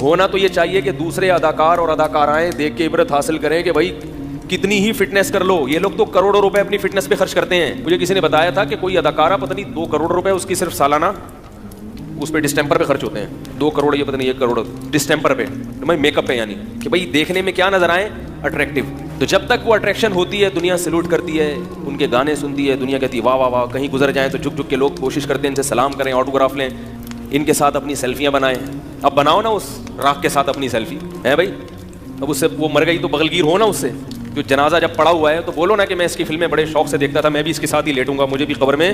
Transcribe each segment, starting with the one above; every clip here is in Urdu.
ہونا تو یہ چاہیے کہ دوسرے اداکار اور اداکارائیں دیکھ کے عبرت حاصل کریں کہ بھائی کتنی ہی فٹنس کر لو. یہ لوگ تو کروڑوں روپے اپنی فٹنس پہ خرچ کرتے ہیں. مجھے کسی نے بتایا تھا کہ کوئی اداکارہ پتہ نہیں 2 کروڑ روپے اس کی صرف سالانہ اس پہ ڈسٹیمپر پہ خرچ ہوتے ہیں. 2 کروڑ یا پتہ نہیں 1 کروڑ ڈسٹیمپر پہ, میک اپ پہ, یعنی کہ بھائی دیکھنے میں کیا نظر آئے, اٹریکٹیو. تو جب تک وہ اٹریکشن ہوتی ہے دنیا سلوٹ کرتی ہے, ان کے گانے سنتی ہے, دنیا کہتی ہے واہ واہ واہ. کہیں گزر جائیں تو جھک جھک کے لوگ کوشش کرتے ہیں ان سے سلام کریں, آٹوگراف لیں, ان کے ساتھ اپنی سیلفیاں بنائیں. اب بناؤ نا اس راکھ کے ساتھ اپنی سیلفی ہے بھائی. اب اس سے وہ مر گئی تو بغلگیر ہو نا اس سے. جو جنازہ جب پڑا ہوا ہے تو بولو نا کہ میں اس کی فلمیں بڑے شوق سے دیکھتا تھا, میں بھی اس کے ساتھ ہی لیٹوں گا, مجھے بھی قبر میں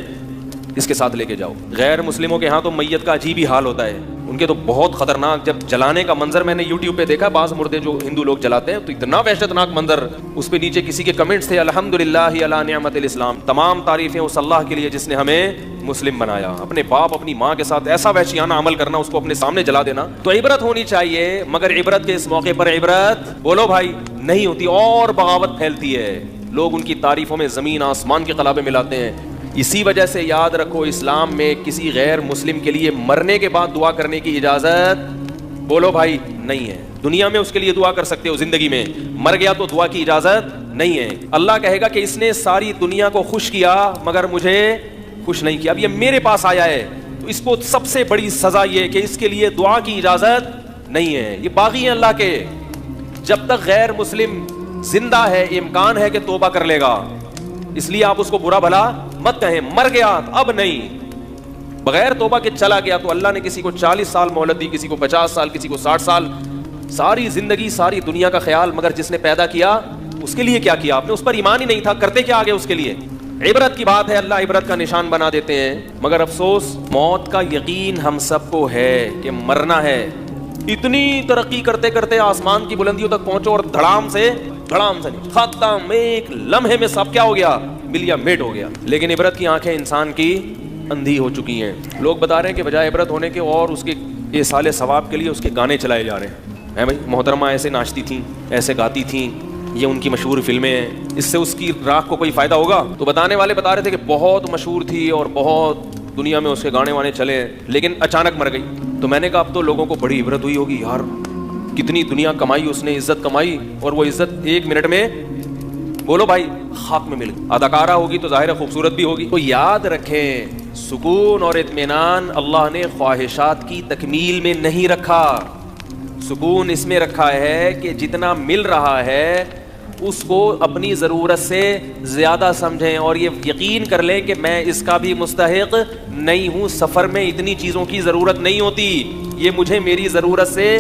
اس کے ساتھ لے کے جاؤ. غیر مسلموں کے ہاں تو میت کا عجیب ہی حال ہوتا ہے. ان کے تو بہت خطرناک, جب جلانے کا منظر میں نے یوٹیوب پہ دیکھا, بعض مردے جو ہندو لوگ جلاتے ہیں تو اتنا وحشتناک منظر. اس پہ نیچے کسی کے کمنٹس تھے الحمدللہ علی نعمت الاسلام, تمام تعریفیں اس اللہ کے لیے جس نے ہمیں مسلم بنایا. اپنے باپ اپنی ماں کے ساتھ ایسا وحشیانہ عمل کرنا, اس کو اپنے سامنے جلا دینا. تو عبرت ہونی چاہیے, مگر عبرت کے اس موقع پر عبرت بولو بھائی نہیں ہوتی, اور بغاوت پھیلتی ہے. لوگ ان کی تعریفوں میں زمین آسمان کے قلابے ملاتے ہیں. اسی وجہ سے یاد رکھو, اسلام میں کسی غیر مسلم کے لیے مرنے کے بعد دعا کرنے کی اجازت بولو بھائی نہیں ہے. دنیا میں اس کے لیے دعا کر سکتے ہو, زندگی میں مر گیا تو دعا کی اجازت نہیں ہے. اللہ کہے گا کہ اس نے ساری دنیا کو خوش کیا مگر مجھے خوش نہیں کیا. اب یہ میرے پاس آیا ہے تو اس کو سب سے بڑی سزا یہ کہ اس کے لیے دعا کی اجازت نہیں ہے. یہ باغی ہیں اللہ کے. جب تک غیر مسلم زندہ ہے امکان ہے کہ توبہ کر لے گا, اس لیے آپ اس کو برا بھلا مت کہیں. مر گیا اب نہیں, بغیر توبہ کے چلا گیا تو اللہ نے کسی کو 40 سال مہلت دی, کسی کو 50 سال, کسی کو 60 سال. ساری زندگی ساری دنیا کا خیال, مگر جس نے پیدا کیا اس کے لیے کیا کیا آپ نے؟ اس پر ایمان ہی نہیں تھا, کرتے کیا آگے اس کے لیے؟ عبرت کی بات ہے, اللہ عبرت کا نشان بنا دیتے ہیں. مگر افسوس موت کا یقین ہم سب کو ہے کہ مرنا ہے. اتنی ترقی کرتے کرتے آسمان کی بلندیوں تک پہنچو اور دھڑام سے نہیں, ختم, ایک لمحے میں سب کیا ہو گیا, ملیا میٹ ہو گیا. لیکن عبرت کی آنکھیں انسان کی اندھی ہو چکی ہیں. لوگ بتا رہے ہیں کہ بجائے عبرت ہونے کے اور اس کے ایصال ثواب کے لیے اس کے گانے چلائے جا رہے ہیں. بھائی محترمہ ایسے ناچتی تھیں, ایسے گاتی تھیں, یہ ان کی مشہور فلمیں ہیں, اس سے اس کی راکھ کو کوئی فائدہ ہوگا؟ تو بتانے والے بتا رہے تھے کہ بہت مشہور تھی اور بہت دنیا میں اس کے گانے وانے چلے, لیکن اچانک مر گئی. تو میں نے کہا اب تو لوگوں کو بڑی عبرت ہوئی ہوگی, یار کتنی دنیا کمائی اس نے, عزت کمائی, اور وہ عزت 1 منٹ میں بولو بھائی خاک میں مل گئی. اداکارہ ہوگی تو ظاہر ہے خوبصورت بھی ہوگی. تو یاد رکھیں سکون اور اطمینان اللہ نے خواہشات کی تکمیل میں نہیں رکھا. سکون اس میں رکھا ہے کہ جتنا مل رہا ہے اس کو اپنی ضرورت سے زیادہ سمجھیں, اور یہ یقین کر لیں کہ میں اس کا بھی مستحق نہیں ہوں. سفر میں اتنی چیزوں کی ضرورت نہیں ہوتی, یہ مجھے میری ضرورت سے